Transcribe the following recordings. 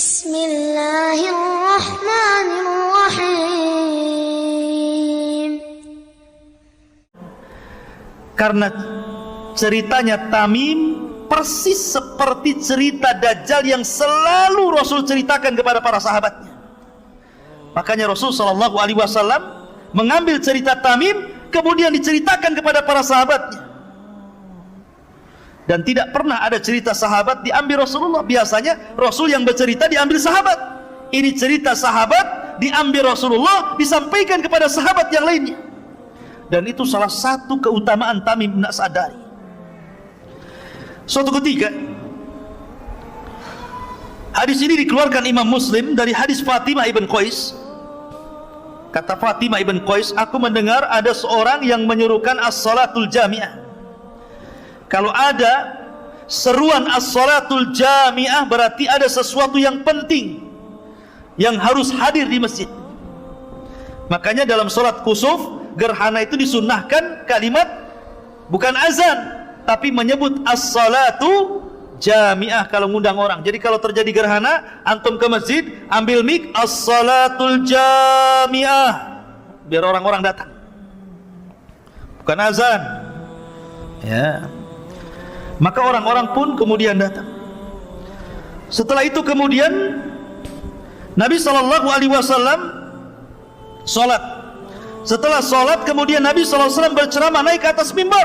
Bismillahirrahmanirrahim. Karena ceritanya Tamim persis seperti cerita Dajjal yang selalu Rasul ceritakan kepada para sahabatnya. Makanya Rasul SAW mengambil cerita Tamim kemudian diceritakan kepada para sahabatnya. Dan tidak pernah ada cerita sahabat diambil Rasulullah. Biasanya Rasul yang bercerita diambil sahabat. Ini cerita sahabat diambil Rasulullah, disampaikan kepada sahabat yang lainnya. Dan itu salah satu keutamaan Tamim bin As-Adari. Suatu ketika, hadis ini dikeluarkan Imam Muslim dari hadis Fatimah ibn Qais. Kata Fatimah ibn Qais, aku mendengar ada seorang yang menyuruhkan as-salatul jami'ah. Kalau ada seruan as-salatul jami'ah, berarti ada sesuatu yang penting yang harus hadir di masjid. Makanya dalam salat kusuf gerhana itu disunnahkan kalimat bukan azan, tapi menyebut as-salatu jami'ah kalau ngundang orang. Jadi kalau terjadi gerhana, antum ke masjid, ambil mic, as-salatul jami'ah, biar orang-orang datang. Bukan azan. Ya. Maka orang-orang pun kemudian datang. Setelah itu kemudian Nabi SAW sholat. Setelah sholat kemudian Nabi SAW berceramah naik ke atas mimbar.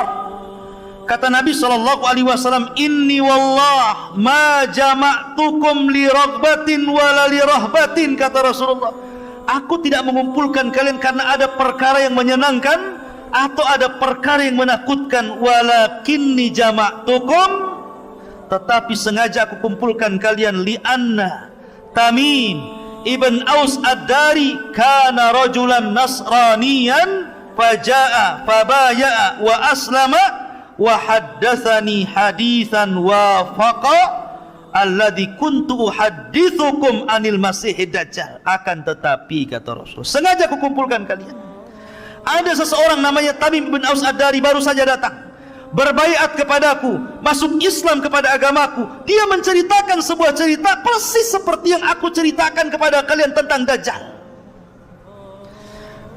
Kata Nabi SAW, inni wallah ma jama'tukum li raghbatin wala li rahbatin. Kata Rasulullah, aku tidak mengumpulkan kalian karena ada perkara yang menyenangkan atau ada perkara yang menakutkan, walakinni jama'tukum, tetapi sengaja aku kumpulkan kalian, li'anna Tamim ibn Aus ad-Dari kana rajulan nasraniyan faja'a fabaya'a wa aslama wa haddatsani haditsan wafaqa alladzi kuntu uhadditsukum anil masihid dajjal. Akan tetapi kata Rasul, sengaja aku kumpulkan kalian. Ada seseorang namanya Tamim bin Aus ad-Dari baru saja datang, berbaiat kepadaku, masuk Islam kepada agamaku. Dia menceritakan sebuah cerita persis seperti yang aku ceritakan kepada kalian tentang Dajjal.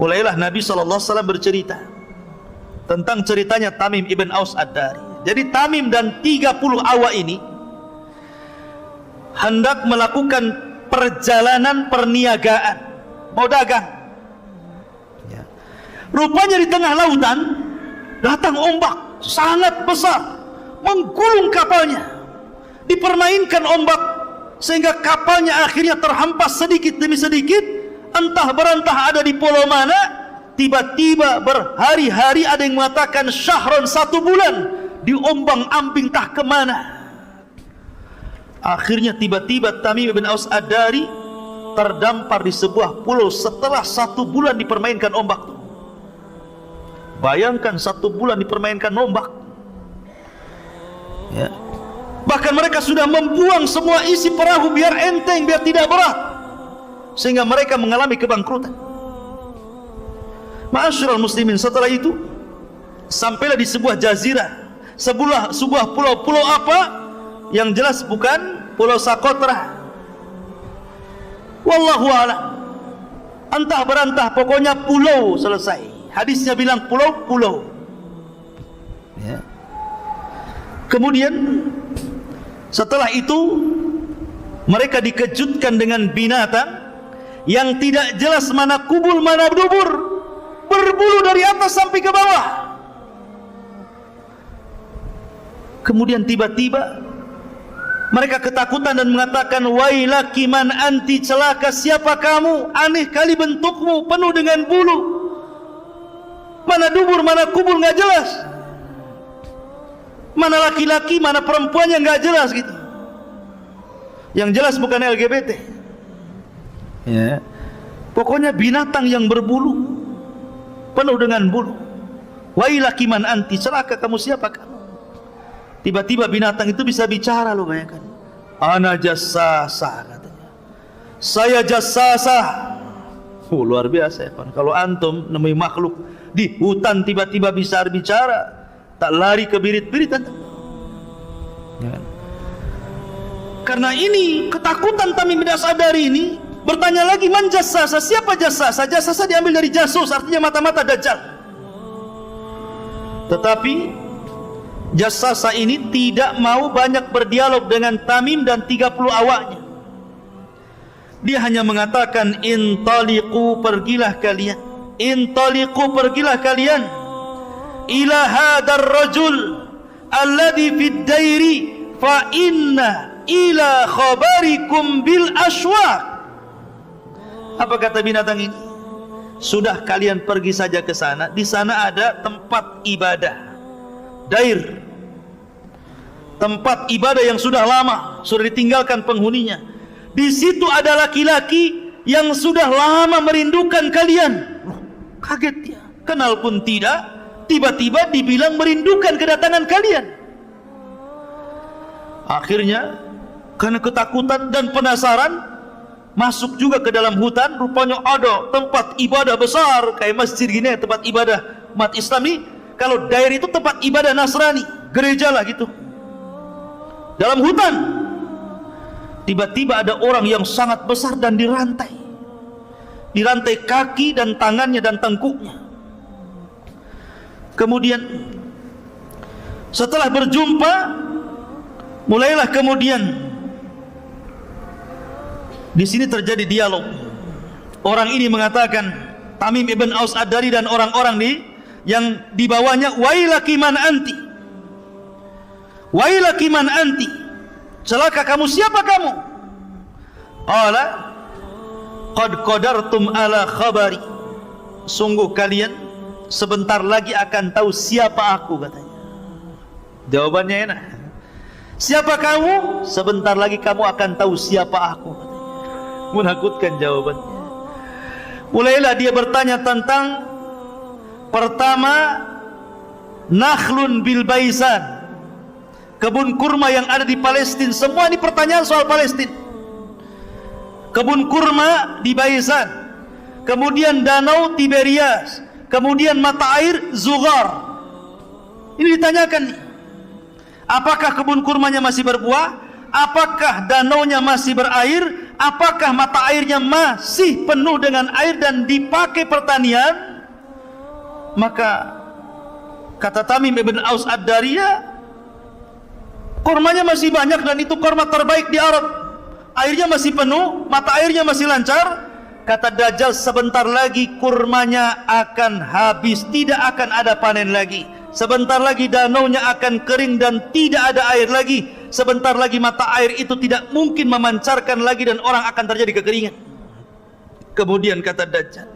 Mulailah Nabi SAW bercerita tentang ceritanya Tamim ibn Aus ad-Dari. Jadi Tamim dan 30 awak ini hendak melakukan perjalanan perniagaan, mau dagang. Rupanya di tengah lautan datang ombak sangat besar, menggulung kapalnya, dipermainkan ombak sehingga kapalnya akhirnya terhempas sedikit demi sedikit, entah berantah ada di pulau mana. Tiba-tiba berhari-hari, ada yang mengatakan syahron, 1 bulan, diombang ambing tak kemana. Akhirnya tiba-tiba Tamim bin Aus ad-Dari terdampar di sebuah pulau setelah 1 bulan dipermainkan ombak. Bayangkan 1 bulan dipermainkan ombak, ya. Bahkan mereka sudah membuang semua isi perahu biar enteng, biar tidak berat, sehingga mereka mengalami kebangkrutan. Ma'asyiral muslimin, setelah itu sampailah di sebuah jazirah, sebuah pulau apa yang jelas bukan Pulau Sakotra. Wallahu a'lam. Entah berantah, pokoknya pulau selesai. Hadisnya bilang pulau-pulau, ya. Kemudian setelah itu mereka dikejutkan dengan binatang yang tidak jelas mana kubul mana dubur, berbulu dari atas sampai ke bawah. Kemudian tiba-tiba mereka ketakutan dan mengatakan, wailaki man anti, celaka siapa kamu, aneh kali bentukmu, penuh dengan bulu. Mana dubur, mana kubur, nggak jelas. Mana laki-laki, mana perempuannya, nggak jelas gitu. Yang jelas bukan LGBT, ya. Pokoknya binatang yang berbulu, penuh dengan bulu. Wailaki man anti, celaka kamu siapa kamu. Tiba-tiba binatang itu bisa bicara, lo bayangkan. Ana jassasa, katanya. Saya jassasa. Luar biasa ya kan. Kalau antum nemui makhluk di hutan tiba-tiba bisa bicara, tak lari ke birit-birit antum, ya kan? Karena ini ketakutan Tamim bin As-Adari ini bertanya lagi, man jassasa, siapa jassasa? Jassasa diambil dari jasus, artinya mata-mata Dajjal. Tetapi jassasa ini tidak mau banyak berdialog dengan Tamim dan 30 awaknya. Dia hanya mengatakan, intaliqu, pergilah kalian, intaliqu, pergilah kalian, ila hadar rajul alladhi fid dairi fa inna ila khabarikum bil aswaq. Apa kata binatang ini? Sudah, kalian pergi saja ke sana. Di sana ada tempat ibadah, dair, tempat ibadah yang sudah lama, sudah ditinggalkan penghuninya. Di situ ada laki-laki yang sudah lama merindukan kalian. Kaget dia, kenal pun tidak, tiba-tiba dibilang merindukan kedatangan kalian. Akhirnya karena ketakutan dan penasaran, masuk juga ke dalam hutan. Rupanya ada tempat ibadah besar kayak masjid gini, tempat ibadah umat Islam nih. Kalau dair itu tempat ibadah Nasrani, gereja lah gitu, dalam hutan. Tiba-tiba ada orang yang sangat besar dan dirantai kaki dan tangannya dan tengkuknya. Kemudian setelah berjumpa, mulailah kemudian di sini terjadi dialog. Orang ini mengatakan, Tamim ibn Aus Ad-Dari dan orang-orang yang dibawanya, wailaki man anti, wailaki man anti, celaka kamu, siapa kamu? Qala qad qadartum ala khabari, sungguh kalian sebentar lagi akan tahu siapa aku, katanya. Jawabannya enak, siapa kamu? Sebentar lagi kamu akan tahu siapa aku, katanya. Menakutkan jawabannya. Mulailah dia bertanya tentang, pertama, nakhlun bil baisan, kebun kurma yang ada di Palestina. Semua ini pertanyaan soal Palestina. Kebun kurma di Baisan, kemudian danau Tiberias, kemudian mata air Zughar. Ini ditanyakan nih, apakah kebun kurmanya masih berbuah? Apakah danaunya masih berair? Apakah mata airnya masih penuh dengan air dan dipakai pertanian? Maka kata Tamim ibn Aus Ad-Dariyah, kurmanya masih banyak dan itu kurma terbaik di Arab. Airnya masih penuh, mata airnya masih lancar. Kata Dajjal, sebentar lagi kurmanya akan habis, tidak akan ada panen lagi. Sebentar lagi danaunya akan kering dan tidak ada air lagi. Sebentar lagi mata air itu tidak mungkin memancarkan lagi dan orang akan terjadi kekeringan. Kemudian kata Dajjal,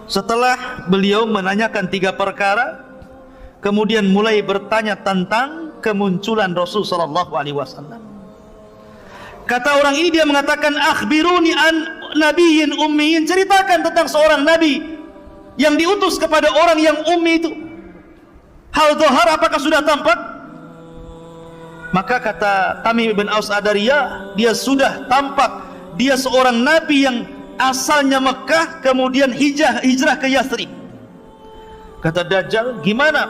setelah beliau menanyakan 3 perkara, kemudian mulai bertanya tentang kemunculan Rasul sallallahu alaihi wasallam. Kata orang ini, dia mengatakan, akhbiruni an nabiyyin ummiyin, ceritakan tentang seorang nabi yang diutus kepada orang yang ummi itu. Hal dhahar, apakah sudah tampak? Maka kata Tamim ibn Aus Ad-Dariyah, dia sudah tampak. Dia seorang nabi yang asalnya Mekah, kemudian hijrah ke Yathrib. Kata Dajjal, gimana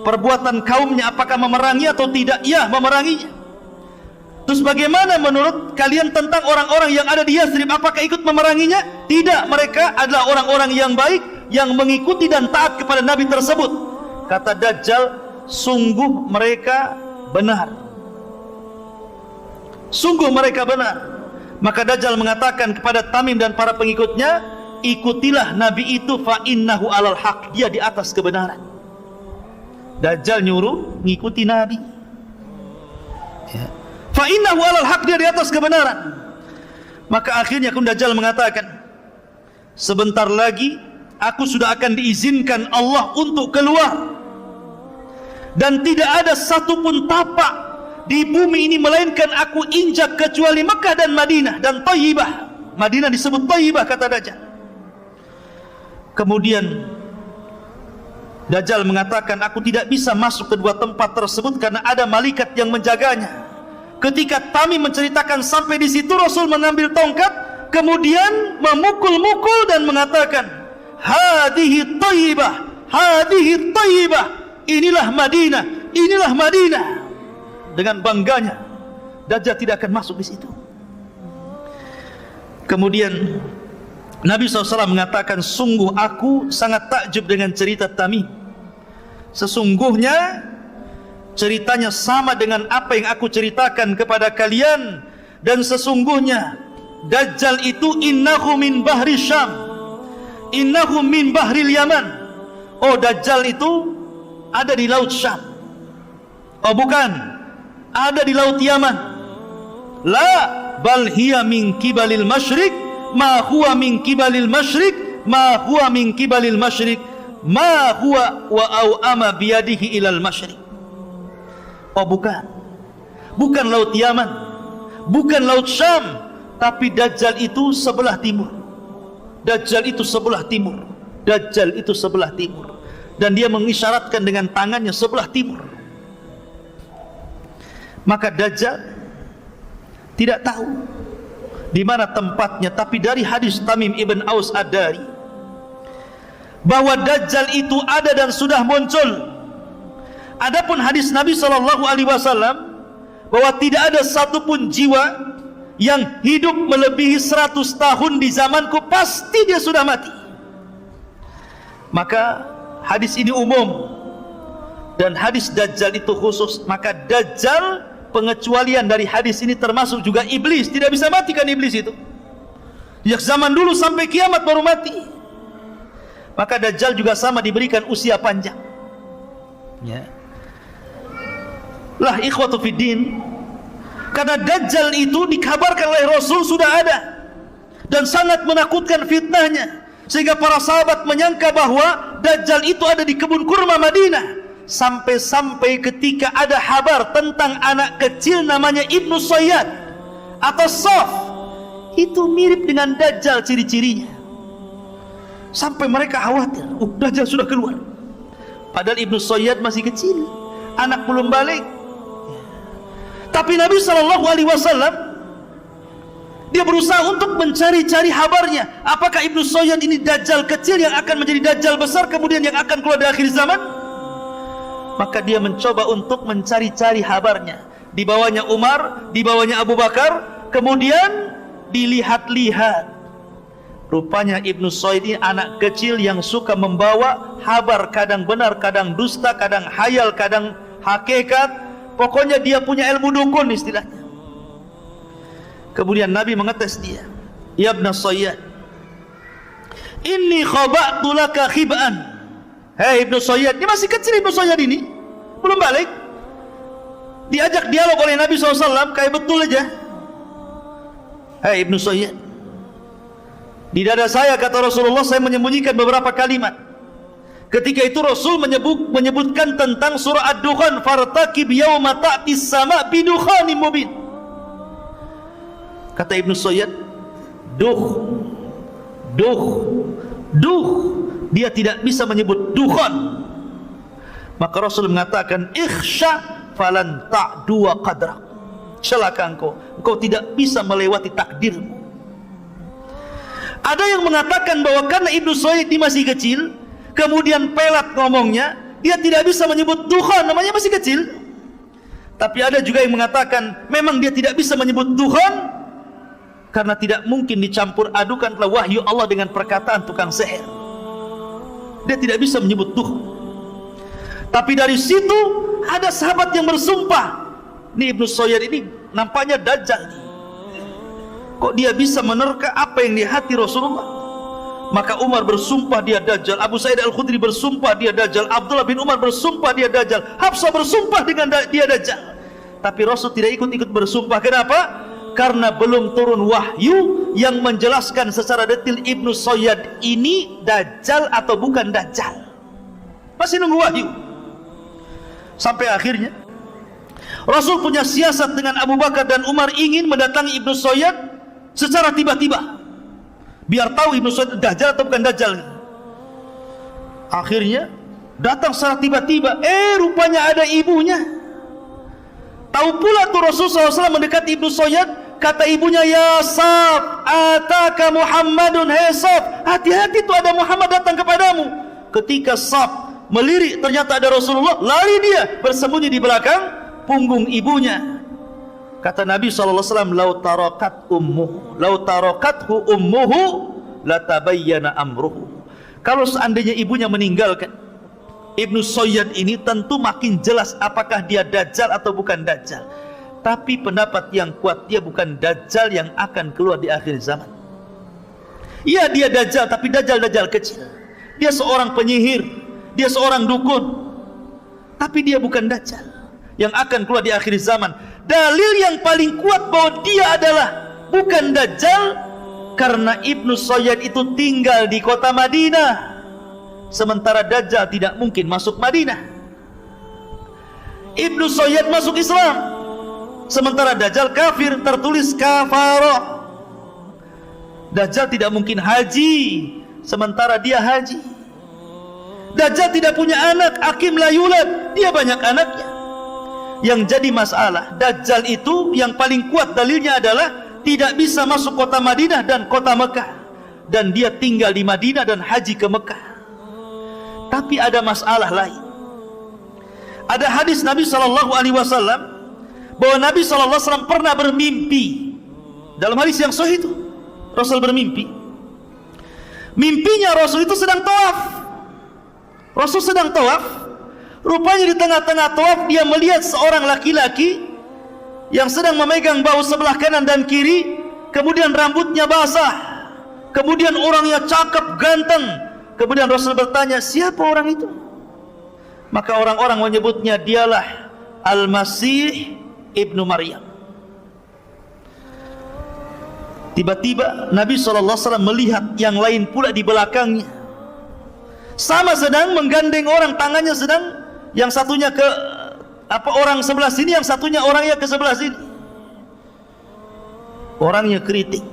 perbuatan kaumnya, apakah memerangi atau tidak? Ya, memeranginya. Terus bagaimana menurut kalian tentang orang-orang yang ada di Yathrib? Apakah ikut memeranginya? Tidak, mereka adalah orang-orang yang baik, yang mengikuti dan taat kepada Nabi tersebut. Kata Dajjal, sungguh mereka benar, sungguh mereka benar. Maka Dajjal mengatakan kepada Tamim dan para pengikutnya, ikutilah Nabi itu, fa innahu alal haq, dia di atas kebenaran. Dajjal nyuruh ngikuti Nabi, ya. Fa innahu alal haq, dia di atas kebenaran. Maka akhirnya Dajjal mengatakan, sebentar lagi aku sudah akan diizinkan Allah untuk keluar, dan tidak ada satupun tapak di bumi ini melainkan aku injak kecuali Mekah dan Madinah dan Thayyibah. Madinah disebut Thayyibah, kata Dajjal. Kemudian Dajjal mengatakan, aku tidak bisa masuk ke 2 tempat tersebut karena ada malaikat yang menjaganya. Ketika Tamim menceritakan sampai di situ, Rasul mengambil tongkat, kemudian memukul-mukul dan mengatakan, hadhihi Thayyibah, hadhihi Thayyibah, inilah Madinah, inilah Madinah. dengan bangganya, Dajjal tidak akan masuk di situ. Kemudian Nabi SAW mengatakan, sungguh aku sangat takjub dengan cerita Tamim. Sesungguhnya ceritanya sama dengan apa yang aku ceritakan kepada kalian, dan sesungguhnya Dajjal itu innahu min bahri Syam, innahu min bahril Yaman. Oh, Dajjal itu ada di laut Syam. Oh bukan, ada di laut Yaman. La bal hiya min kibalil masyriq, ma huwa min kibalil masyriq, ma huwa min kibalil masyriq, ma huwa wa aw'ama biyadihi ilal masyriq. Oh bukan, bukan laut Yaman, bukan laut Syam, tapi Dajjal itu sebelah timur. Dajjal itu sebelah timur. Dajjal itu sebelah timur. Dan dia mengisyaratkan dengan tangannya sebelah timur. Maka Dajjal tidak tahu di mana tempatnya, tapi dari hadis Tamim ibn Aus Ad-Dari bahwa Dajjal itu ada dan sudah muncul. Adapun hadis Nabi SAW bahwa tidak ada satupun jiwa yang hidup melebihi 100 tahun di zamanku, pasti dia sudah mati. Maka hadis ini umum, dan hadis Dajjal itu khusus. Maka Dajjal, pengecualian dari hadis ini termasuk juga iblis. Tidak bisa matikan iblis itu. Sejak zaman dulu sampai kiamat baru mati. Maka Dajjal juga sama, diberikan usia panjang. Ya. Lah ikhwatu fiddin, karena Dajjal itu dikabarkan oleh Rasul sudah ada dan sangat menakutkan fitnahnya, sehingga para sahabat menyangka bahwa Dajjal itu ada di kebun kurma Madinah. Sampai-sampai ketika ada kabar tentang anak kecil namanya Ibnu Sayyad atau Saf, itu mirip dengan Dajjal ciri-cirinya. Sampai mereka khawatir, Dajjal sudah keluar. Padahal Ibnu Sayyad masih kecil, anak belum balik. Tapi Nabi SAW dia berusaha untuk mencari-cari kabarnya. Apakah Ibnu Sayyad ini Dajjal kecil yang akan menjadi Dajjal besar kemudian yang akan keluar di akhir zaman? Maka dia mencoba untuk mencari-cari kabarnya. Di bawahnya Umar, di bawahnya Abu Bakar. Kemudian dilihat-lihat, rupanya Ibnu Sayyad ini anak kecil yang suka membawa kabar, kadang benar, kadang dusta, kadang hayal, kadang hakikat. Pokoknya dia punya ilmu dukun istilahnya. Kemudian Nabi mengetes dia, ya Ibnu Sayyad, inni khaba'tu laka khib'an. Hei Ibnu Sayyad, dia masih kecil Ibnu Sayyad ini, belum balik. Diajak dialog oleh Nabi SAW, kayak betul aja. Hei Ibnu Sayyad, di dada saya, kata Rasulullah, saya menyembunyikan beberapa kalimat. Ketika itu Rasul menyebutkan tentang surah Ad-Dukhan, fartaqib yauma ta'tis sama bidukhanin mubin. Kata Ibnu Sayyad, dia tidak bisa menyebut dukhan. Maka Rasul mengatakan, ikhsha falan ta'dua qadrak. Celaka engkau tidak bisa melewati takdirmu. Ada yang mengatakan bahwa karena Ibnu Sayyad ini masih kecil, kemudian pelat ngomongnya, dia tidak bisa menyebut dukhan, namanya masih kecil. Tapi ada juga yang mengatakan memang dia tidak bisa menyebut dukhan karena tidak mungkin dicampur adukan wahyu Allah dengan perkataan tukang sihir. Dia tidak bisa menyebut dukhan. Tapi dari situ ada sahabat yang bersumpah, ini Ibnu Sayyad ini nampaknya Dajjal. Kok dia bisa menerka apa yang di hati Rasulullah? Maka Umar bersumpah dia Dajjal, Abu Sa'id Al-Khudri bersumpah dia Dajjal, Abdullah bin Umar bersumpah dia Dajjal, Hafsah bersumpah dengan dia Dajjal. Tapi Rasul tidak ikut-ikut bersumpah. Kenapa? Karena belum turun wahyu yang menjelaskan secara detail Ibnu Sayyad ini Dajjal atau bukan Dajjal. Masih nunggu wahyu. Sampai akhirnya Rasul punya siasat dengan Abu Bakar dan Umar, ingin mendatangi Ibnu Sayyad secara tiba-tiba, biar tahu Ibnu Sayyad Dajjal atau bukan Dajjal. Akhirnya datang secara tiba-tiba, rupanya ada ibunya. Tahu pula tuh Rasulullah SAW mendekati Ibnu Sayyad, kata ibunya, ya Saf, ataka Muhammadun, hei Saf, hati-hati tuh ada Muhammad datang kepadamu. Ketika Saf melirik, ternyata ada Rasulullah, lari dia bersembunyi di belakang punggung ibunya. Kata Nabi SAW, lau tarakathu ummuhu latabayyana amruhu. Kalau seandainya ibunya meninggalkan Ibnu Sayyad ini, tentu makin jelas apakah dia Dajjal atau bukan Dajjal. Tapi pendapat yang kuat, dia bukan Dajjal yang akan keluar di akhir zaman. Iya, dia Dajjal, tapi Dajjal kecil. Dia seorang penyihir, dia seorang dukun, tapi dia bukan Dajjal yang akan keluar di akhir zaman. Dalil yang paling kuat bahwa dia adalah bukan Dajjal, karena Ibnu Sayyad itu tinggal di kota Madinah, sementara Dajjal tidak mungkin masuk Madinah. Ibnu Sayyad masuk Islam, sementara Dajjal kafir, tertulis kafara. Dajjal tidak mungkin haji, sementara dia haji. Dajjal tidak punya anak, akim la yulad, dia banyak anaknya. Yang jadi masalah, Dajjal itu yang paling kuat dalilnya adalah tidak bisa masuk kota Madinah dan kota Mekah, dan dia tinggal di Madinah dan haji ke Mekah. Tapi ada masalah lain. Ada hadis Nabi SAW bahwa Nabi SAW pernah bermimpi. Dalam hadis yang sahih itu, Rasul bermimpi. Mimpinya Rasul itu sedang tawaf. Rasul sedang tawaf. Rupanya di tengah-tengah tawaf dia melihat seorang laki-laki yang sedang memegang bahu sebelah kanan dan kiri, kemudian rambutnya basah, kemudian orangnya cakep, ganteng. Kemudian Rasul bertanya, siapa orang itu? Maka orang-orang menyebutnya dialah Al-Masih Ibnu Maryam. Tiba-tiba Nabi SAW melihat yang lain pula di belakangnya, sama sedang menggandeng orang, tangannya sedang, yang satunya ke orang sebelah sini, yang satunya orangnya ke sebelah sini. Orangnya keriting,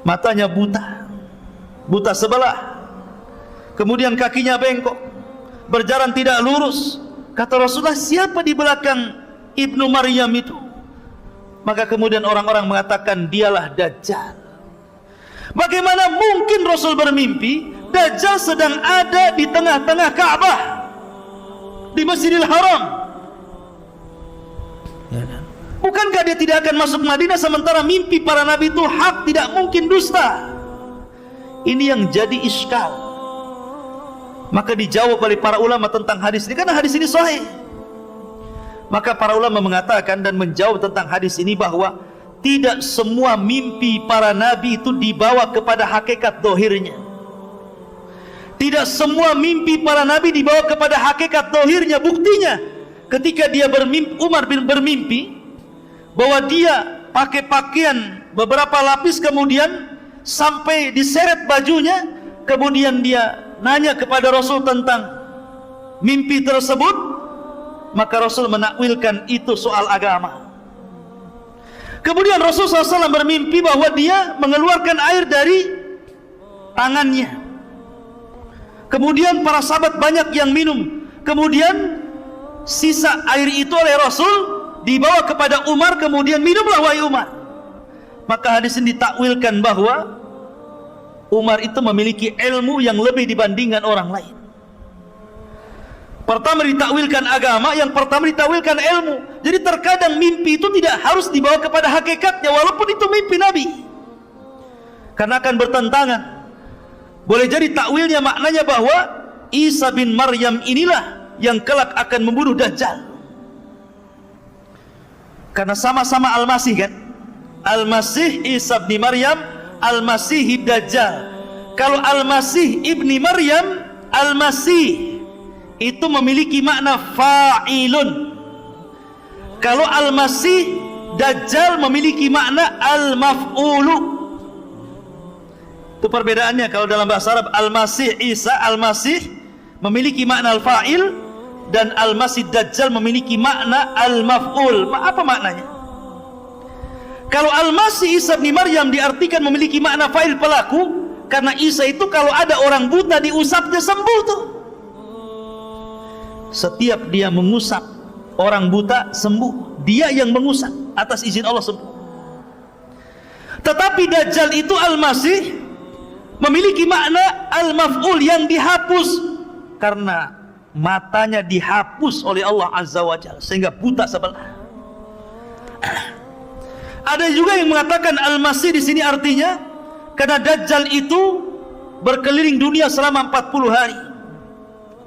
matanya buta sebelah, kemudian kakinya bengkok, berjalan tidak lurus. Kata Rasulullah, siapa di belakang Ibnu Maryam itu? Maka kemudian orang-orang mengatakan, dialah Dajjal. Bagaimana mungkin Rasul bermimpi Dajjal sedang ada di tengah-tengah Ka'bah, di Masjidil Haram? Bukankah dia tidak akan masuk Madinah, sementara mimpi para nabi itu hak, tidak mungkin dusta? Ini yang jadi iskal. Maka dijawab oleh para ulama tentang hadis ini, karena hadis ini sahih. Maka para ulama mengatakan dan menjawab tentang hadis ini bahwa tidak semua mimpi para nabi itu dibawa kepada hakikat dohirnya. Tidak semua mimpi para nabi dibawa kepada hakikat dohirnya. Buktinya ketika dia bermimpi, Umar bin bermimpi bahwa dia pakai pakaian beberapa lapis, kemudian sampai diseret bajunya, kemudian dia nanya kepada Rasul tentang mimpi tersebut, maka Rasul menakwilkan itu soal agama. Kemudian Rasul SAW bermimpi bahwa dia mengeluarkan air dari tangannya. Kemudian para sahabat banyak yang minum. Kemudian sisa air itu oleh Rasul dibawa kepada Umar, kemudian minumlah wahai Umar. Maka hadis ini ditakwilkan bahwa Umar itu memiliki ilmu yang lebih dibandingkan orang lain. Pertama ditakwilkan agama, yang pertama ditakwilkan ilmu. Jadi terkadang mimpi itu tidak harus dibawa kepada hakikatnya, walaupun itu mimpi Nabi, karena akan bertentangan. Boleh jadi takwilnya maknanya bahwa Isa bin Maryam inilah yang kelak akan membunuh Dajjal, karena sama-sama Al-Masih kan. Al-Masih Isa bin Maryam, Al-Masih Dajjal. Kalau Al-Masih ibni Maryam, Al-Masih itu memiliki makna fa'ilun. Kalau Al-Masih Dajjal memiliki makna Al-Maf'ulu. Itu perbedaannya. Kalau dalam bahasa Arab, Al-Masih Isa, Al-Masih memiliki makna Al-Fa'il, dan Al-Masih Dajjal memiliki makna Al-Maf'ul. Apa maknanya? Kalau Al-Masih Isa bin Maryam diartikan memiliki makna fa'il, pelaku, karena Isa itu kalau ada orang buta diusapnya sembuh tuh. Setiap dia mengusap orang buta sembuh, dia yang mengusap, atas izin Allah sembuh. Tetapi Dajjal itu Al-Masih memiliki makna Al-Maf'ul, yang dihapus, karena matanya dihapus oleh Allah Azza wa Jalla sehingga buta sebelah. Ada juga yang mengatakan Al-Masih di sini artinya karena Dajjal itu berkeliling dunia selama 40 hari.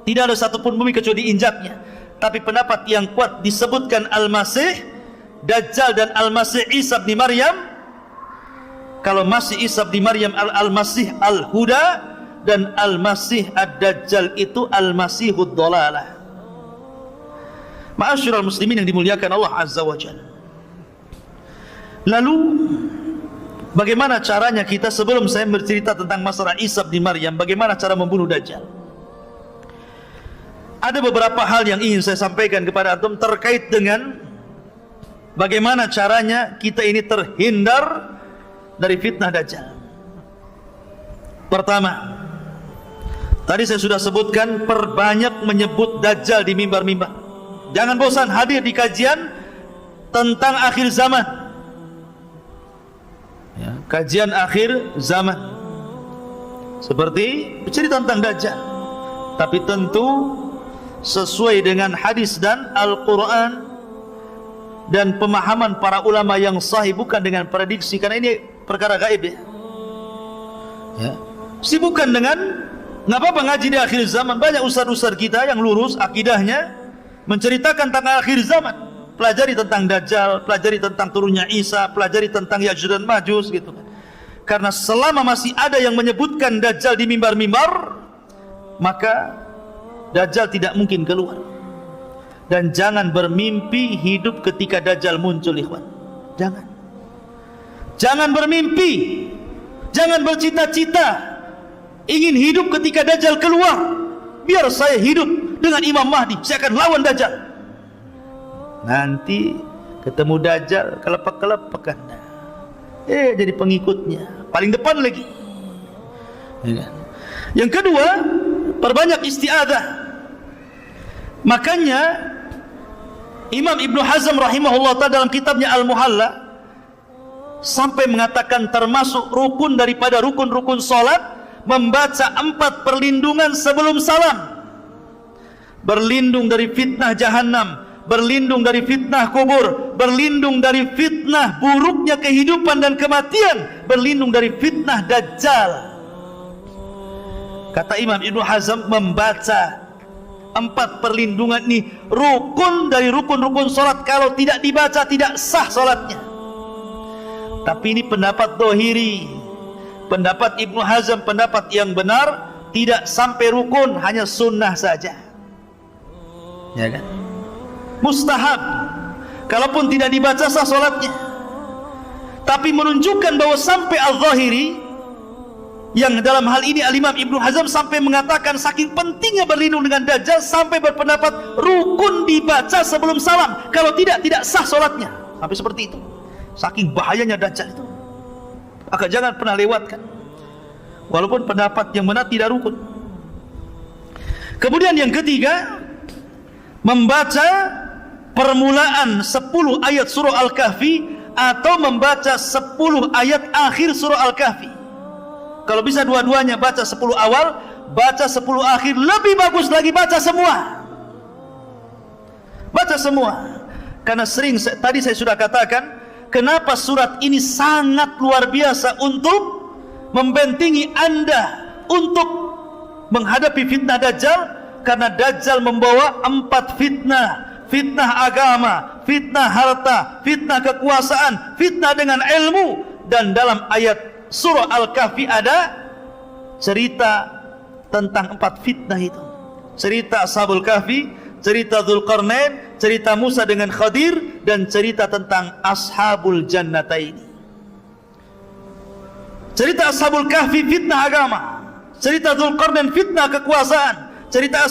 Tidak ada satupun bumi kecuali diinjaknya. Tapi pendapat yang kuat disebutkan Al-Masih, Dajjal dan Al-Masih Isa bin Maryam. Kalau Masih Isa bin Maryam Al-Masih Al-Huda, dan Al-Masih Ad-Dajjal itu Al-Masihud Dhalalah. Ma'asyiral muslimin yang dimuliakan Allah Azza wa Jalla. Lalu bagaimana caranya kita, sebelum saya bercerita tentang masalah Isa bin Maryam, bagaimana cara membunuh Dajjal? Ada beberapa hal yang ingin saya sampaikan kepada antum terkait dengan bagaimana caranya kita ini terhindar dari fitnah Dajjal. Pertama, tadi saya sudah sebutkan, perbanyak menyebut Dajjal di mimbar-mimbar. Jangan bosan hadir di kajian tentang akhir zaman, ya, kajian akhir zaman, seperti bercerita tentang Dajjal, tapi tentu sesuai dengan hadis dan Al-Quran dan pemahaman para ulama yang sahih, bukan dengan prediksi, karena ini perkara gaib, ya. Sibukkan dengan, nggak apa-apa ngaji di akhir zaman. Banyak ustaz-ustaz kita yang lurus akidahnya menceritakan tentang akhir zaman. Pelajari tentang Dajjal, pelajari tentang turunnya Isa, pelajari tentang Ya'juj dan Ma'juj gitu. Karena selama masih ada yang menyebutkan Dajjal di mimbar-mimbar, maka Dajjal tidak mungkin keluar. Dan jangan bermimpi hidup ketika Dajjal muncul, ikhwan. Jangan bermimpi, jangan bercita-cita ingin hidup ketika Dajjal keluar. Biar saya hidup dengan Imam Mahdi, saya akan lawan Dajjal. Nanti ketemu Dajjal, kelepek-kelepek Anda, jadi pengikutnya paling depan lagi, ya. Yang kedua, perbanyak isti'adzah. Makanya Imam Ibnu Hazm rahimahullah ta'ala dalam kitabnya Al-Muhalla sampai mengatakan termasuk rukun daripada rukun-rukun salat membaca 4 perlindungan sebelum salam. Berlindung dari fitnah jahannam, berlindung dari fitnah kubur, berlindung dari fitnah buruknya kehidupan dan kematian, berlindung dari fitnah Dajjal. Kata Imam Ibnu Hazm, membaca 4 perlindungan ini rukun dari rukun-rukun salat. Kalau tidak dibaca tidak sah salatnya. Tapi ini pendapat dohiri, pendapat Ibnu Hazm, pendapat yang benar, tidak sampai rukun, hanya sunnah saja, ya kan? Mustahab. Kalaupun tidak dibaca sah salatnya. Tapi menunjukkan bahwa sampai al-zahiri, yang dalam hal ini Al-Imam Ibnu Hazm sampai mengatakan saking pentingnya berlindung dengan Dajjal, sampai berpendapat rukun dibaca sebelum salam, kalau tidak sah salatnya. Sampai seperti itu, saking bahayanya Dajjal itu. Maka jangan pernah lewatkan, walaupun pendapat yang benar tidak rukun. Kemudian yang ketiga, membaca permulaan 10 ayat surah Al-Kahfi atau membaca 10 ayat akhir surah Al-Kahfi. Kalau bisa dua-duanya, baca 10 awal, baca 10 akhir. Lebih bagus lagi baca semua. Baca semua. Karena sering, tadi saya sudah katakan, kenapa surat ini sangat luar biasa untuk membentengi Anda untuk menghadapi fitnah Dajjal. Karena Dajjal membawa 4 fitnah. Fitnah agama, fitnah harta, fitnah kekuasaan, fitnah dengan ilmu. Dan dalam ayat surah Al-Kahfi ada cerita tentang 4 fitnah itu. Cerita Ashabul Kahfi, cerita Dzulqarnain, cerita Musa dengan Khadir, dan cerita tentang Ashabul Jannataini. Cerita Ashabul Kahfi fitnah agama, cerita Dzulqarnain fitnah kekuasaan, cerita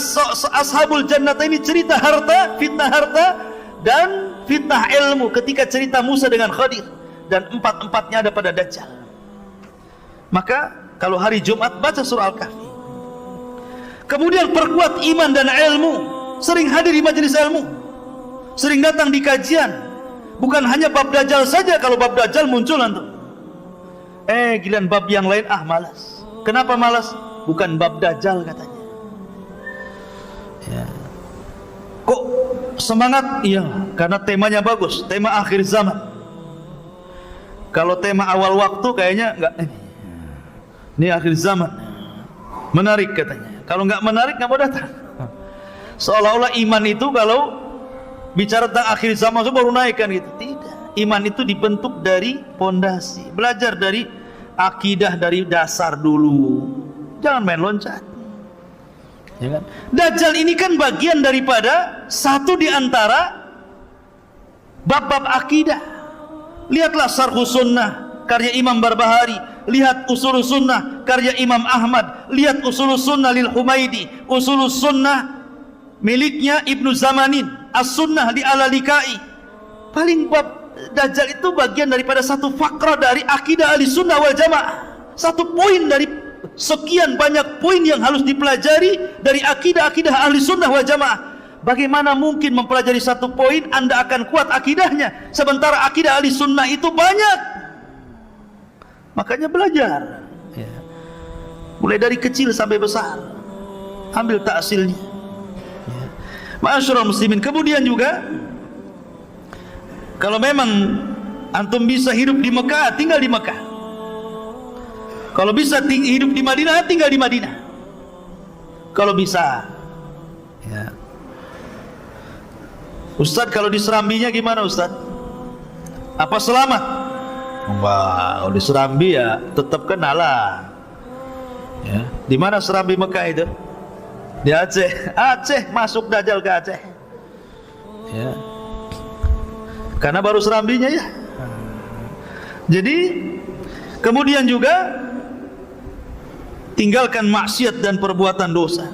Ashabul Jannataini cerita harta, fitnah harta, dan fitnah ilmu ketika cerita Musa dengan Khadir. Dan 4-4-nya ada pada Dajjal. Maka kalau hari Jumat baca surah Al-Kahfi. Kemudian perkuat iman dan ilmu. Sering hadir di majelis ilmu, sering datang di kajian. Bukan hanya bab Dajjal saja. Kalau bab Dajjal muncul antum, giliran bab yang lain malas. Kenapa malas? Bukan bab Dajjal katanya, ya. Kok semangat, iya, karena temanya bagus, tema akhir zaman. Kalau tema awal waktu kayaknya enggak, ini akhir zaman, menarik katanya. Kalau enggak menarik enggak mau datang. Seolah-olah iman itu kalau bicara tentang akhir zaman itu baru naik kan gitu. Tidak. Iman itu dibentuk dari pondasi. Belajar dari akidah dari dasar dulu. Jangan main loncat. Ya kan? Dajjal ini kan bagian daripada satu di antara bab-bab akidah. Lihatlah Syarhus Sunnah karya Imam Barbahari, lihat Ushulus Sunnah karya Imam Ahmad, lihat Ushulus Sunnah lil Humaidi, Ushulus Sunnah miliknya Ibnu Zamanin, As-Sunnah di Al-Lalikai. Paling bab Dajjal itu bagian daripada satu fakrah dari akidah Ahlussunnah wal Jamaah. Satu poin dari sekian banyak poin yang harus dipelajari dari akidah-akidah Ahlussunnah wal Jamaah. Bagaimana mungkin mempelajari satu poin Anda akan kuat akidahnya, sementara akidah Ahlussunnah itu banyak. Makanya belajar, ya. Mulai dari kecil sampai besar, ambil taksilnya, ya. Ma'asyiral muslimin. Kemudian juga kalau memang antum bisa hidup di Mekah, tinggal di Mekah. Kalau bisa hidup di Madinah, tinggal di Madinah. Kalau bisa, ya. Ustaz, kalau di Serambinya gimana Ustaz? Apa selamat? Wah, kalau di Serambi ya tetap kenalah. Ya. Di mana Serambi Mekah itu? Di Aceh. Aceh, masuk Dajjal ke Aceh. Ya. Karena baru Serambinya ya. Jadi kemudian juga tinggalkan maksiat dan perbuatan dosa.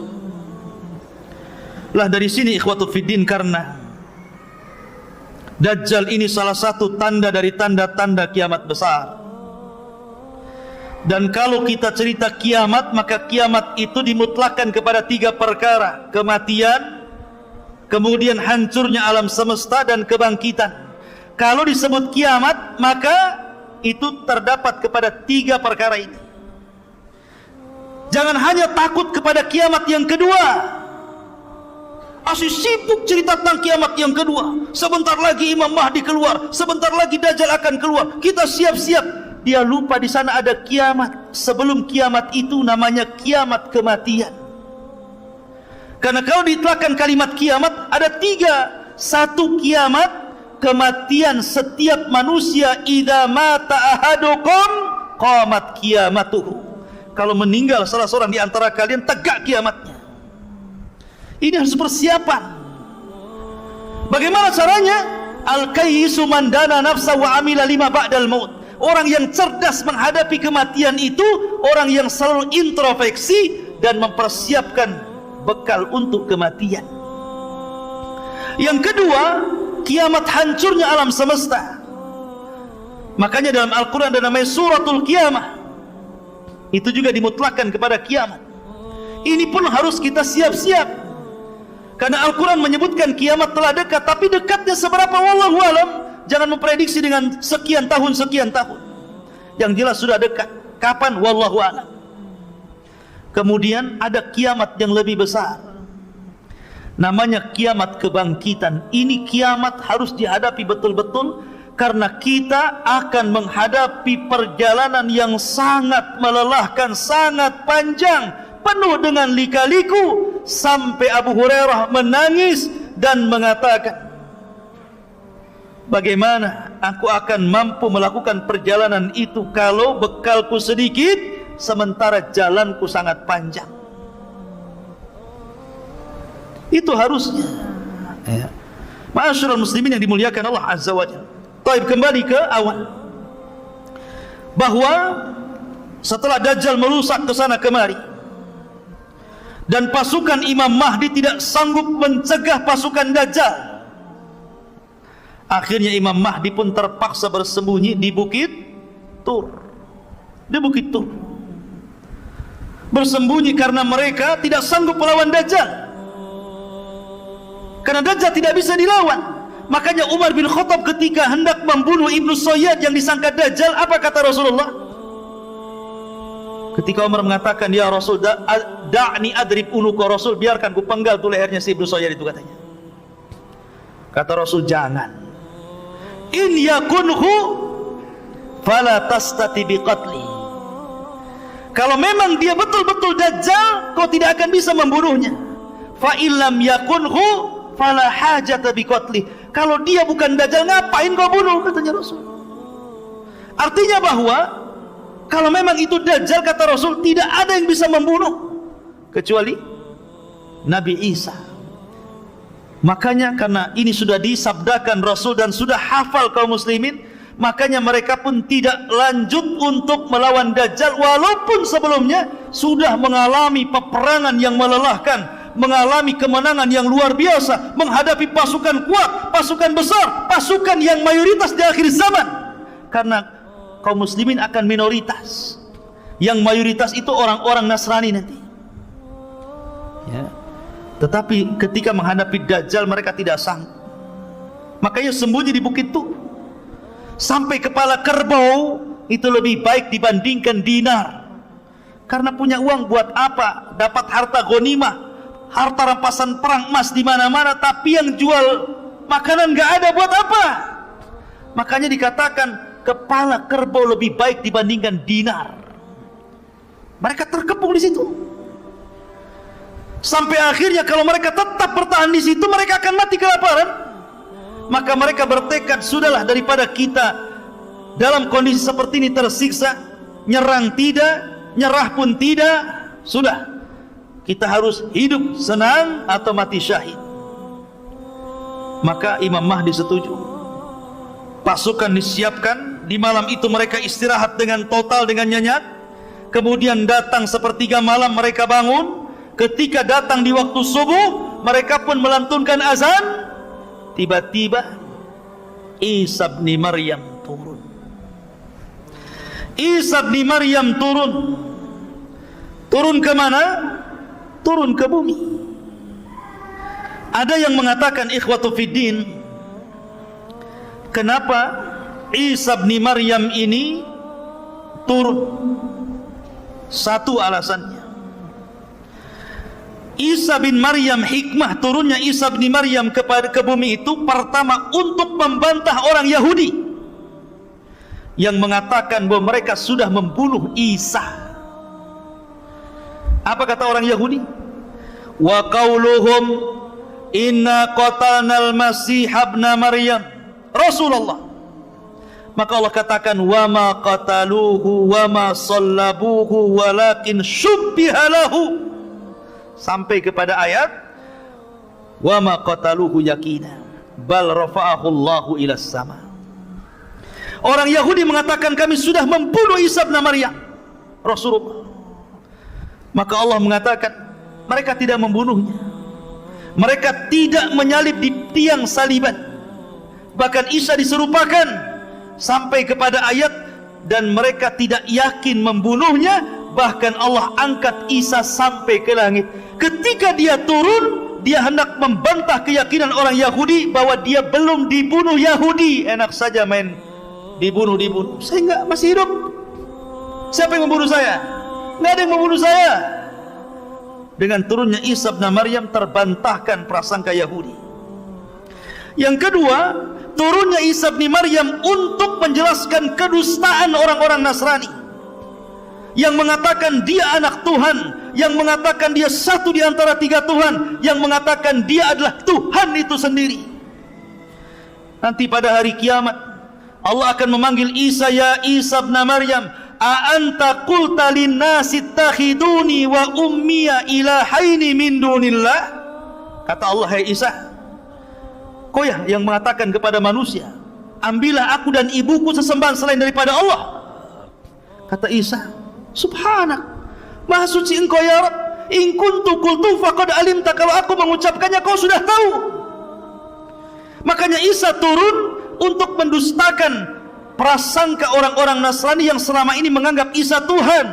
Lah dari sini ikhwatu fiddin, karena Dajjal ini salah satu tanda dari tanda-tanda kiamat besar. Dan kalau kita cerita kiamat, maka kiamat itu dimutlakkan kepada 3 perkara: kematian, kemudian hancurnya alam semesta, dan kebangkitan. Kalau disebut kiamat, maka itu terdapat kepada 3 perkara ini. Jangan hanya takut kepada kiamat yang kedua. Asyik sibuk cerita tentang kiamat yang kedua. Sebentar lagi Imam Mahdi keluar, sebentar lagi Dajjal akan keluar. Kita siap-siap. Dia lupa di sana ada kiamat. Sebelum kiamat itu namanya kiamat kematian. Karena kalau diitlakkan kalimat kiamat ada 3. Satu, kiamat kematian setiap manusia. Idza mata ahadukum qamat kiamatuhu. Kalau meninggal salah seorang di antara kalian, tegak kiamatnya. Ini harus persiapan. Bagaimana caranya? Al-kayyisu man dana nafsa wa amila lima ba'dal maut. Orang yang cerdas menghadapi kematian itu orang yang selalu introspeksi dan mempersiapkan bekal untuk kematian. Yang kedua, kiamat hancurnya alam semesta. Makanya dalam Al-Quran ada namanya suratul kiamah. Itu juga dimutlakkan kepada kiamat. Ini pun harus kita siap-siap. Karena Al-Quran menyebutkan kiamat telah dekat, tapi dekatnya seberapa wallahu alam. Jangan memprediksi dengan sekian tahun. Yang jelas sudah dekat. Kapan? Wallahu alam. Kemudian ada kiamat yang lebih besar. Namanya kiamat kebangkitan. Ini kiamat harus dihadapi betul-betul, karena kita akan menghadapi perjalanan yang sangat melelahkan, sangat panjang, penuh dengan lika-liku. Sampai Abu Hurairah menangis dan mengatakan, bagaimana aku akan mampu melakukan perjalanan itu kalau bekalku sedikit, sementara jalanku sangat panjang. Itu harusnya, ya. Ma'asyiral muslimin yang dimuliakan Allah Azza wa Jalla. Baik, kembali ke awal, bahwa setelah Dajjal merusak ke sana kemari dan pasukan Imam Mahdi tidak sanggup mencegah pasukan Dajjal, akhirnya Imam Mahdi pun terpaksa bersembunyi di Bukit Tur. Di Bukit Tur bersembunyi karena mereka tidak sanggup melawan Dajjal. Karena Dajjal tidak bisa dilawan. Makanya Umar bin Khattab ketika hendak membunuh Ibnu Sayyad yang disangka Dajjal, apa kata Rasulullah? Ketika Umar mengatakan, ya Rasul, da'ni adrib unuka, Rasul, biarkan ku penggal tu lehernya si Ibnu Sayyad itu, katanya. Kata Rasul, jangan. In yakunhu fala tastati biqatli. Kalau memang dia betul-betul dajjal, kau tidak akan bisa membunuhnya. Fa illam yakunhu fala hajata biqatli. Kalau dia bukan dajjal, ngapain kau bunuh, katanya Rasul. Artinya bahwa kalau memang itu dajjal, kata Rasul, tidak ada yang bisa membunuh kecuali Nabi Isa. Makanya karena ini sudah disabdakan Rasul dan sudah hafal kaum muslimin, makanya mereka pun tidak lanjut untuk melawan dajjal, walaupun sebelumnya sudah mengalami peperangan yang melelahkan, mengalami kemenangan yang luar biasa, menghadapi pasukan kuat, pasukan besar, pasukan yang mayoritas di akhir zaman. Karena kaum muslimin akan minoritas, yang mayoritas itu orang-orang Nasrani nanti, ya. Tetapi ketika menghadapi dajjal mereka tidak sanggup. Makanya sembunyi di bukit Tur. Sampai kepala kerbau itu lebih baik dibandingkan dinar. Karena punya uang buat apa? Dapat harta ghanimah, harta rampasan perang, emas di mana-mana, tapi yang jual makanan nggak ada, buat apa? Makanya dikatakan kepala kerbau lebih baik dibandingkan dinar. Mereka terkepung di situ. Sampai akhirnya kalau mereka tetap bertahan di situ, mereka akan mati kelaparan. Maka mereka bertekad, sudahlah, daripada kita dalam kondisi seperti ini tersiksa, nyerang tidak, nyerah pun tidak, sudah, kita harus hidup senang atau mati syahid. Maka Imam Mahdi setuju. Pasukan disiapkan. Di malam itu mereka istirahat dengan total, dengan nyenyak. Kemudian datang sepertiga malam mereka bangun. Ketika datang di waktu subuh, mereka pun melantunkan azan. Tiba-tiba Isa bin Maryam turun. Isa bin Maryam turun. Turun ke mana? Turun ke bumi. Ada yang mengatakan, ikhwatu fiddin, kenapa Isa bin Maryam ini turun? Satu alasannya, Isa bin Maryam, hikmah turunnya Isa bin Maryam ke bumi itu, pertama untuk membantah orang Yahudi yang mengatakan bahwa mereka sudah membunuh Isa. Apa kata orang Yahudi? Wa qauluhum inna qatalnal masih ibn Maryam Rasulullah. Maka Allah katakan, wa ma qataluhu wa ma sallabuhu walakin syubbiha lahu, sampai kepada ayat wa ma qataluhu yakina bal rafa'ahu Allahu ila sama. Orang Yahudi mengatakan kami sudah membunuh Isa bin Maryam Rasulullah. Maka Allah mengatakan mereka tidak membunuhnya, mereka tidak menyalib di tiang saliban, bahkan Isa diserupakan, sampai kepada ayat dan mereka tidak yakin membunuhnya. Bahkan Allah angkat Isa sampai ke langit. Ketika dia turun, dia hendak membantah keyakinan orang Yahudi bahwa dia belum dibunuh Yahudi. Enak saja main dibunuh. Saya enggak, masih hidup. Siapa yang membunuh saya? Enggak ada yang membunuh saya. Dengan turunnya Isa bin Maryam terbantahkan prasangka Yahudi. Yang kedua, turunnya Isa bin Maryam untuk menjelaskan kedustaan orang-orang Nasrani yang mengatakan dia anak Tuhan, yang mengatakan dia satu di antara tiga Tuhan, yang mengatakan dia adalah Tuhan itu sendiri. Nanti pada hari kiamat Allah akan memanggil Isa, ya Isa bin Maryam, a anta qulta linnasi ittakhiduni wa ummiya ilahaini min dunillah. Kata Allah, hai Isa, kau ya yang mengatakan kepada manusia, ambillah aku dan ibuku sesembahan selain daripada Allah. Kata Isa, subhanak, maha suci engkau ya Rabb, in kuntu qultu faqad alimta, kalau aku mengucapkannya kau sudah tahu. Makanya Isa turun untuk mendustakan prasangka orang-orang Nasrani yang selama ini menganggap Isa Tuhan.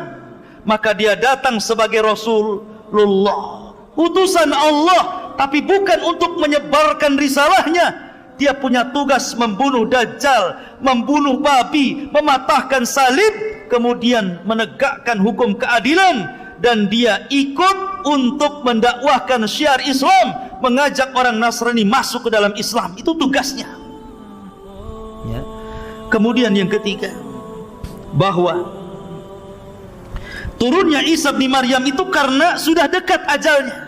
Maka dia datang sebagai Rasulullah, utusan Allah, tapi bukan untuk menyebarkan risalahnya. Dia punya tugas membunuh Dajjal, membunuh babi, mematahkan salib, kemudian menegakkan hukum keadilan dan dia ikut untuk mendakwahkan syiar Islam, mengajak orang Nasrani masuk ke dalam Islam. Itu tugasnya. Ya. Kemudian yang ketiga, bahwa turunnya Isa bin Maryam itu karena sudah dekat ajalnya.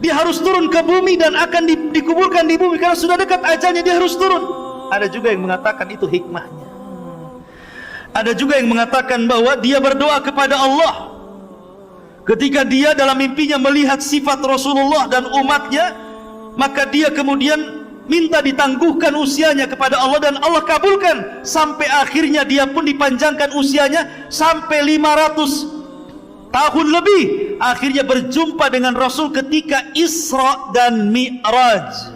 Dia harus turun ke bumi dan akan dikuburkan di bumi karena sudah dekat ajalnya, dia harus turun. Ada juga yang mengatakan itu hikmahnya. Ada juga yang mengatakan bahwa dia berdoa kepada Allah ketika dia dalam mimpinya melihat sifat Rasulullah dan umatnya, maka dia kemudian minta ditangguhkan usianya kepada Allah dan Allah kabulkan, sampai akhirnya dia pun dipanjangkan usianya sampai 500 tahun lebih. Akhirnya berjumpa dengan Rasul ketika Isra dan Mi'raj.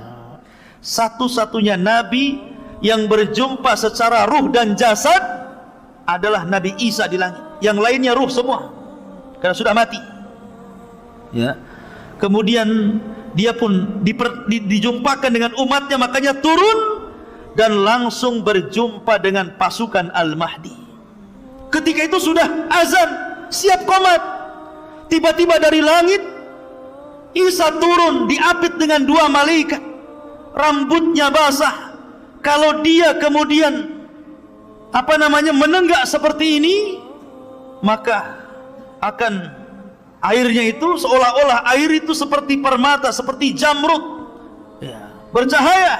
Satu-satunya nabi yang berjumpa secara ruh dan jasad adalah Nabi Isa di langit. Yang lainnya ruh semua karena sudah mati. Ya. Kemudian dia pun dijumpakan dengan umatnya, makanya turun dan langsung berjumpa dengan pasukan Al-Mahdi. Ketika itu sudah azan, siap qomat. Tiba-tiba dari langit Isa turun, diapit dengan 2 malaikat, rambutnya basah. Kalau dia kemudian menenggak seperti ini, maka akan airnya itu seolah-olah air itu seperti permata, seperti jamrud, ya, bercahaya.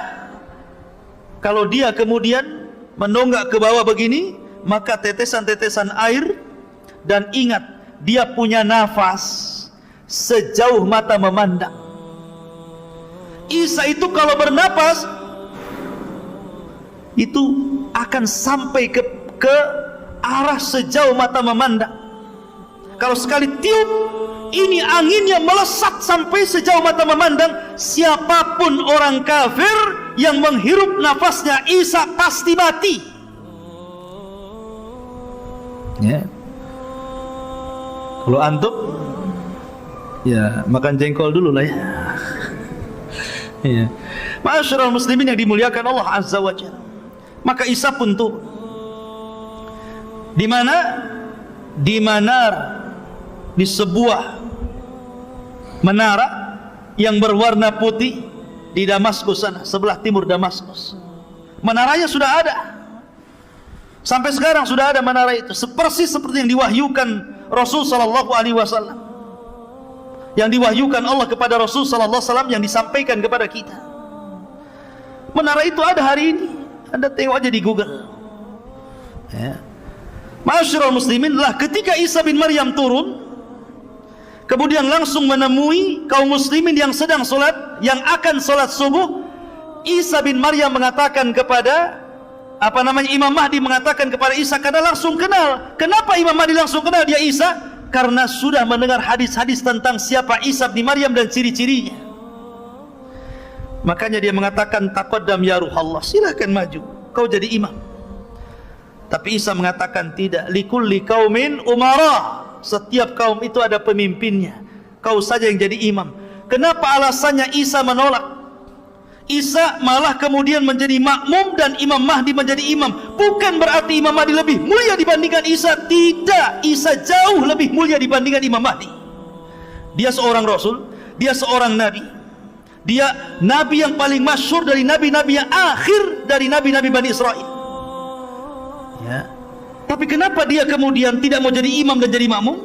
Kalau dia kemudian menonggak ke bawah begini, maka tetesan-tetesan air, dan ingat dia punya nafas sejauh mata memandang. Isa itu kalau bernapas itu akan sampai ke arah sejauh mata memandang. Kalau sekali tiup, ini anginnya melesat sampai sejauh mata memandang. Siapapun orang kafir yang menghirup nafasnya Isa pasti mati. Ya. Kalau antum, ya makan jengkol dulu lah ya. Ya. Ma'asyiral muslimin yang dimuliakan Allah Azza wa Jalla. Maka Isa pun turun. Di mana? Di Manar, di sebuah menara yang berwarna putih di Damaskus sana, sebelah timur Damaskus. Menaranya sudah ada. Sampai sekarang sudah ada menara itu, persis seperti yang diwahyukan Rasul sallallahu alaihi wasallam. Yang diwahyukan Allah kepada Rasul sallallahu alaihi wasallam, yang disampaikan kepada kita. Menara itu ada hari ini. Anda tengok aja di Google. Ya. Ma'asyiral muslimin, lah ketika Isa bin Maryam turun, kemudian langsung menemui kaum muslimin yang sedang sholat, yang akan sholat subuh. Isa bin Maryam mengatakan kepada Imam Mahdi mengatakan kepada Isa, karena langsung kenal. Kenapa Imam Mahdi langsung kenal dia Isa? Karena sudah mendengar hadis-hadis tentang siapa Isa bin Maryam dan ciri-cirinya. Makanya dia mengatakan, taqaddam ya Ruhallah, silakan maju, kau jadi imam. Tapi Isa mengatakan tidak, likulli qaumin umara, setiap kaum itu ada pemimpinnya, kau saja yang jadi imam. Kenapa alasannya Isa menolak? Isa malah kemudian menjadi makmum dan Imam Mahdi menjadi imam. Bukan berarti Imam Mahdi lebih mulia dibandingkan Isa, tidak. Isa jauh lebih mulia dibandingkan Imam Mahdi. Dia seorang Rasul, dia seorang Nabi. Dia Nabi yang paling masyhur dari Nabi-Nabi yang akhir dari Nabi-Nabi Bani Israel. Ya. Tapi kenapa dia kemudian tidak mau jadi imam dan jadi makmum?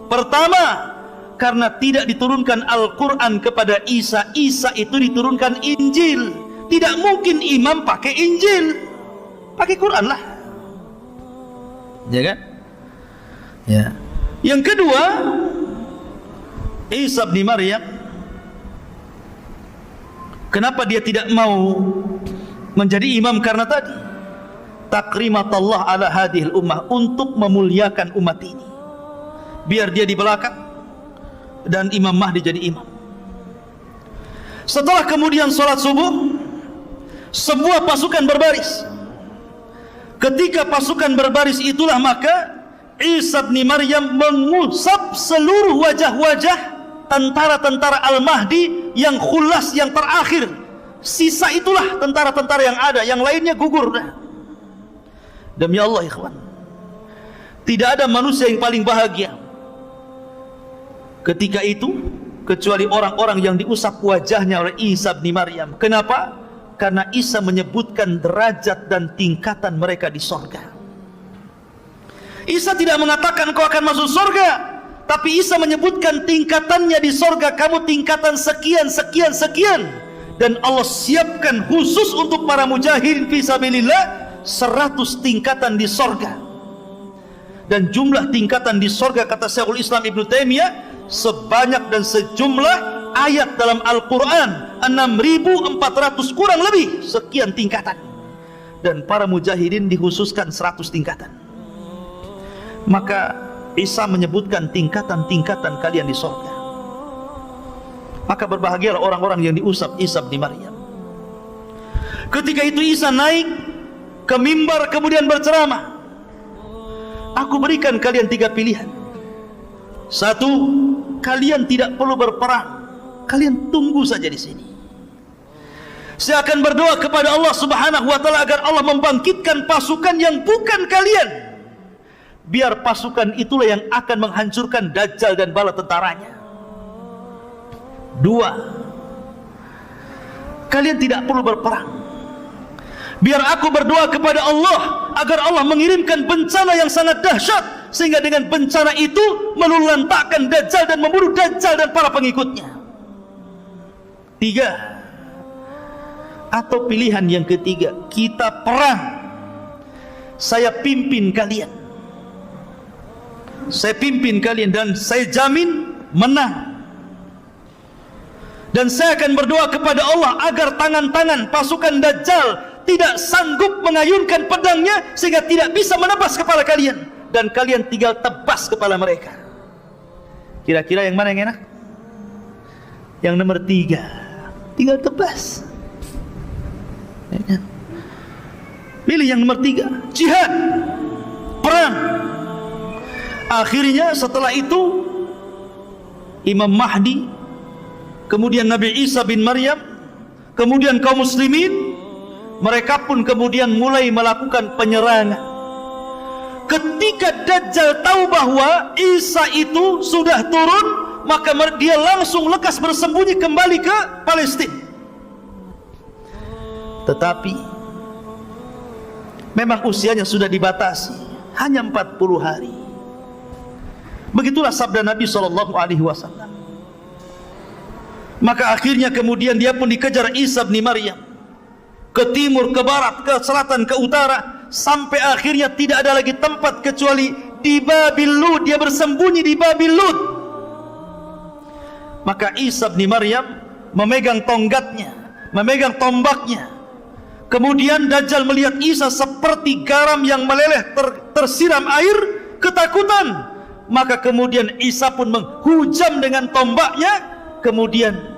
Pertama, karena tidak diturunkan Al-Quran kepada Isa. Isa itu diturunkan Injil. Tidak mungkin imam pakai Injil, pakai Quran lah. Ya kan? Ya. Yang kedua, Isa bin Maryam, kenapa dia tidak mau menjadi imam? Karena tadi takrimatallah ala hadhil ummah, untuk memuliakan umat ini. Biar dia di belakang dan Imam Mahdi jadi imam. Setelah kemudian sholat subuh, sebuah pasukan berbaris. Ketika pasukan berbaris itulah maka Isa bin Maryam mengusap seluruh wajah-wajah tentara-tentara Al-Mahdi yang khulas, yang terakhir. Sisa itulah tentara-tentara yang ada, yang lainnya gugur dah. Demi Allah ikhwan, tidak ada manusia yang paling bahagia ketika itu kecuali orang-orang yang diusap wajahnya oleh Isa bin Maryam. Kenapa? Karena Isa menyebutkan derajat dan tingkatan mereka di sorga. Isa tidak mengatakan kau akan masuk sorga, tapi Isa menyebutkan tingkatannya di sorga. Kamu tingkatan sekian, sekian, sekian. Dan Allah siapkan khusus untuk para mujahidin fisabilillah 100 tingkatan di sorga. Dan jumlah tingkatan di sorga, kata Syekhul Islam Ibnu Taimiyah, sebanyak dan sejumlah ayat dalam Al-Quran 6.400 kurang lebih sekian tingkatan. Dan para mujahidin dikhususkan 100 tingkatan. Maka Isa menyebutkan tingkatan-tingkatan kalian di sorga. Maka berbahagialah orang-orang yang diusap Isa bin Maryam. Ketika itu Isa naik ke mimbar kemudian berceramah. Aku berikan kalian 3 pilihan. 1, kalian tidak perlu berperang. Kalian tunggu saja di sini. Saya akan berdoa kepada Allah Subhanahu wa taala agar Allah membangkitkan pasukan yang bukan kalian. Biar pasukan itulah yang akan menghancurkan Dajjal dan bala tentaranya. 2, kalian tidak perlu berperang. Biar aku berdoa kepada Allah agar Allah mengirimkan bencana yang sangat dahsyat, sehingga dengan bencana itu meluluhlantakkan Dajjal dan membunuh Dajjal dan para pengikutnya. 3, atau pilihan yang ketiga, kita perang. Saya pimpin kalian. Saya pimpin kalian dan saya jamin menang. Dan saya akan berdoa kepada Allah agar tangan-tangan pasukan Dajjal tidak sanggup mengayunkan pedangnya sehingga tidak bisa menebas kepala kalian, dan kalian tinggal tebas kepala mereka. Kira-kira yang mana yang enak? Yang nomor 3, tinggal tebas. Ya kan? Pilih yang nomor 3, jihad, perang. Akhirnya setelah itu Imam Mahdi, kemudian Nabi Isa bin Maryam, kemudian kaum muslimin, mereka pun kemudian mulai melakukan penyerangan. Ketika Dajjal tahu bahwa Isa itu sudah turun, maka dia langsung lekas bersembunyi kembali ke Palestina. Tetapi memang usianya sudah dibatasi, hanya 40 hari. Begitulah sabda Nabi SAW. Maka akhirnya kemudian dia pun dikejar Isa bin Maryam, ke timur, ke barat, ke selatan, ke utara, sampai akhirnya tidak ada lagi tempat kecuali di Babil Lud. Dia bersembunyi di Babil Lud. Maka Isa bin Maryam memegang tonggatnya, memegang tombaknya. Kemudian Dajjal melihat Isa seperti garam yang meleleh tersiram air, ketakutan. Maka kemudian Isa pun menghujam dengan tombaknya, kemudian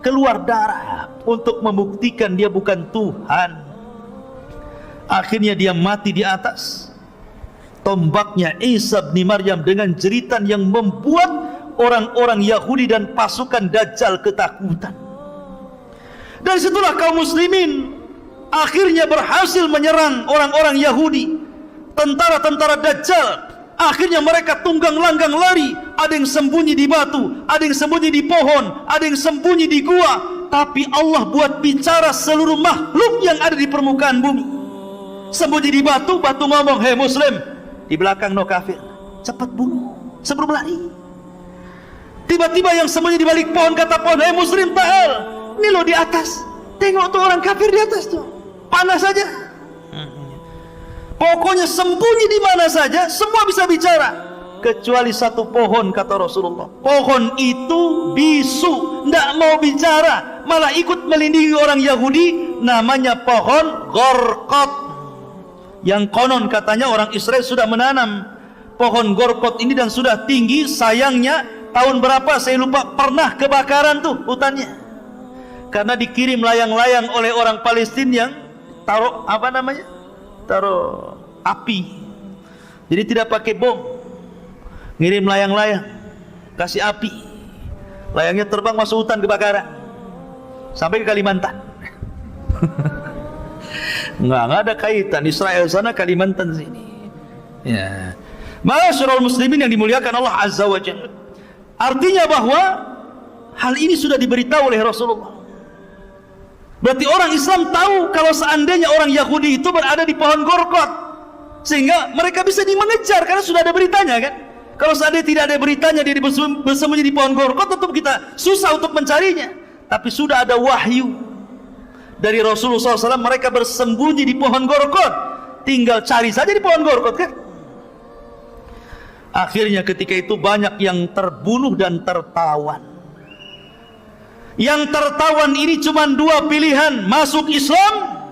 keluar darah untuk membuktikan dia bukan Tuhan. Akhirnya dia mati di atas tombaknya Isa bin Maryam dengan jeritan yang membuat orang-orang Yahudi dan pasukan Dajjal ketakutan. Dan situlah kaum muslimin akhirnya berhasil menyerang orang-orang Yahudi, tentara-tentara Dajjal. Akhirnya mereka tunggang langgang lari. Ada yang sembunyi di batu, ada yang sembunyi di pohon, ada yang sembunyi di gua. Tapi Allah buat bicara seluruh makhluk yang ada di permukaan bumi. Sembunyi di batu, batu ngomong, "Hei muslim, di belakang no kafir, cepat bunuh sebelum lari." Tiba-tiba yang sembunyi di balik pohon kata pohon, "Hei muslim, ta'al, ini lo di atas, tengok tuh orang kafir di atas tuh, panas saja." Pokoknya sembunyi di mana saja, semua bisa bicara, kecuali satu pohon, kata Rasulullah. Pohon itu bisu, tidak mau bicara, malah ikut melindungi orang Yahudi. Namanya pohon Gorkot, yang konon katanya orang Israel sudah menanam pohon Gorkot ini dan sudah tinggi. Sayangnya tahun berapa saya lupa, pernah kebakaran tuh hutannya, karena dikirim layang-layang oleh orang Palestina yang taruh apa namanya, taruh api. Jadi tidak pakai bom, ngirim layang-layang, kasih api, layangnya terbang masuk hutan, kebakaran sampai ke Kalimantan. nggak ada kaitan Israel sana Kalimantan sini ya. Ma'asyiral muslimin yang dimuliakan Allah Azza wa Jalla, Artinya bahwa hal ini sudah diberitahu oleh Rasulullah. Berarti orang Islam tahu kalau seandainya orang Yahudi itu berada di pohon Gorkot, sehingga mereka bisa mengejar karena sudah ada beritanya kan. Kalau seandainya tidak ada beritanya dia bersembunyi di pohon Gorkot, tentu kita susah untuk mencarinya. Tapi sudah ada wahyu dari Rasulullah SAW, mereka bersembunyi di pohon Gorkot, tinggal cari saja di pohon Gorkot kan. Akhirnya ketika itu banyak yang terbunuh dan tertawan. Yang tertawan ini cuma dua pilihan, masuk Islam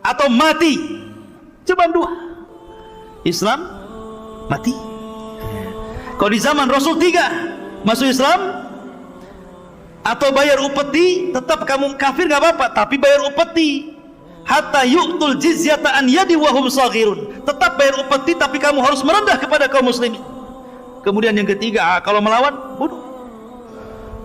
atau mati. Cuma dua, Islam, mati. Kalau di zaman Rasul tiga, masuk Islam atau bayar upeti. Tetap kamu kafir gak apa-apa, tapi bayar upeti. Hatta yu'tul jizyata an yadi wa hum saghirun. Tetap bayar upeti, tapi kamu harus merendah kepada kaum muslimin. Kemudian yang ketiga, kalau melawan, bunuh.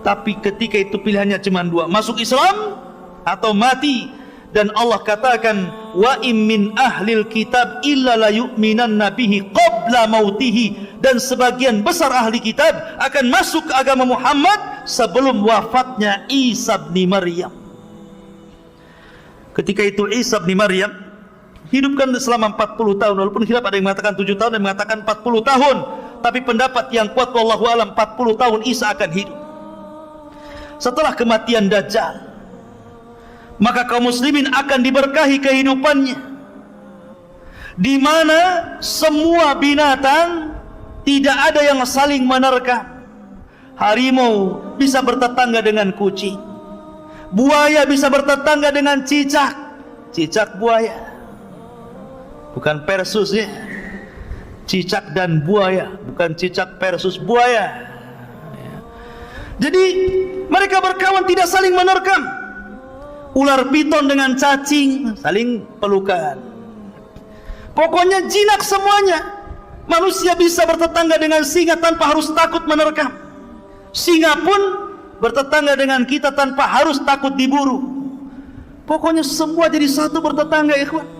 Tapi ketika itu pilihannya cuma dua, masuk Islam atau mati. Dan Allah katakan, wa im min ahlil kitab illa la yu'minanna bihi qabla mautihi. Dan sebagian besar ahli kitab akan masuk ke agama Muhammad sebelum wafatnya Isa bin Maryam. Ketika itu Isa bin Maryam hidupkan selama 40 tahun. Walaupun khilaf, ada yang mengatakan 7 tahun, ada yang mengatakan 40 tahun. Tapi pendapat yang kuat wallahu alam 40 tahun Isa akan hidup. Setelah kematian Dajjal, maka kaum muslimin akan diberkahi kehidupannya, di mana semua binatang tidak ada yang saling menerkam. Harimau bisa bertetangga dengan kucing, buaya bisa bertetangga dengan cicak. Cicak buaya, bukan Persus ya. Cicak dan buaya, bukan cicak versus buaya. Jadi mereka berkawan tidak saling menerkam. Ular piton dengan cacing saling pelukan. Pokoknya jinak semuanya. Manusia bisa bertetangga dengan singa tanpa harus takut menerkam. Singa pun bertetangga dengan kita tanpa harus takut diburu. Pokoknya semua jadi satu bertetangga, ikhwan.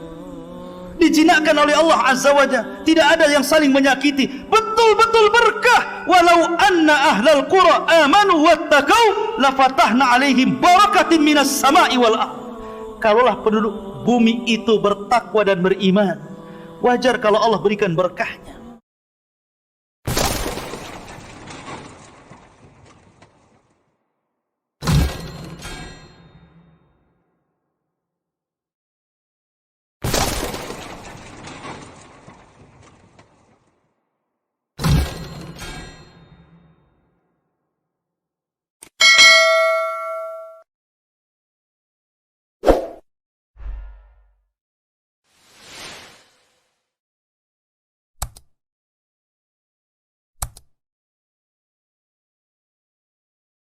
Dijinakkan oleh Allah Azza wa Jalla. Tidak ada yang saling menyakiti. Betul-betul berkah. Walau anna ahlal qura amanu wattaqau lafatahna alaihim barakatin minas sama'i wal ardh. Kalaulah penduduk bumi itu bertakwa dan beriman, wajar kalau Allah berikan berkahnya.